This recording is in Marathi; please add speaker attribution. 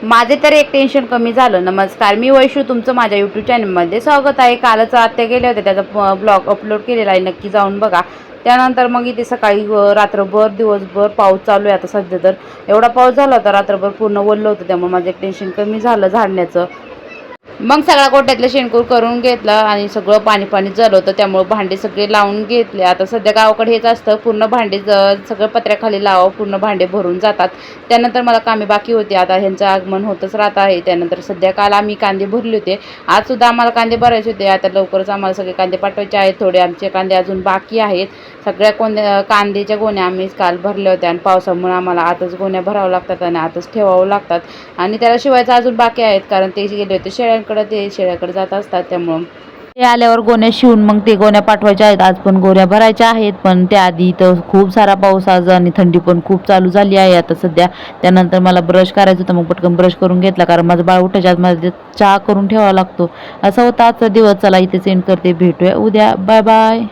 Speaker 1: माझे तर एक टेन्शन कमी झालं. नमस्कार, मी वैशू, तुमचं माझ्या यूट्यूब चॅनलमध्ये स्वागत आहे. कालच आत्या गेले होते, त्याचा ब्लॉग अपलोड केलेला आहे, नक्की जाऊन बघा. त्यानंतर मग इथे सकाळी रात्रभर दिवसभर पाऊस चालू आहे. आता सध्या तर एवढा पाऊस झाला होता, रात्रभर पूर्ण ओलं होतं, त्यामुळे माझं एक टेन्शन कमी झालं झाडण्याचं. मग सगळा गोठ्यातलं शेणकूर करून घेतलं आणि सगळं पाणी पाणी झालं होतं, त्यामुळे भांडे सगळे लावून घेतले. आता सध्या गावाकडे हेच असतं, पूर्ण भांडे सगळं पत्र्याखाली लावा, पूर्ण भांडे भरून जातात. त्यानंतर मला कामे बाकी होती. आता ह्यांचं आगमन होतच राहत आहे. त्यानंतर सध्या काल आम्ही कांदे भरले होते, आज सुद्धा आम्हाला कांदे भरायचे होते. आता लवकरच आम्हाला सगळे कांदे पाठवायचे आहेत. थोडे आमचे कांदे अजून बाकी आहेत. सगळ्या कांद्याच्या गोण्या आम्ही काल भरल्या होत्या आणि पावसामुळे आम्हाला आताच गोण्या भरावं लागतात आणि आताच ठेवावं लागतात. आणि त्याला शिवायचं अजून बाकी आहेत, कारण ते गेले होते शेळ्यांकडे, ते शेळ्याकडे जात असतात. त्यामुळं ते आल्यावर गोण्या शिवून मग ते गोण्या पाठवायच्या आहेत. आज पण गोण्या भरायच्या आहेत, पण त्याआधी तर खूप सारा पाऊस आज आणि थंडी पण खूप चालू झाली आहे आता सध्या. त्यानंतर मला ब्रश करायचं होतं, मग पटकन ब्रश करून घेतला, कारण माझं बाळ उठायच्या आत मला चहा करून ठेवावा लागतो. असा होता आजचा दिवस. चला इथे सेंड करते, भेटूया उद्या. Bye bye.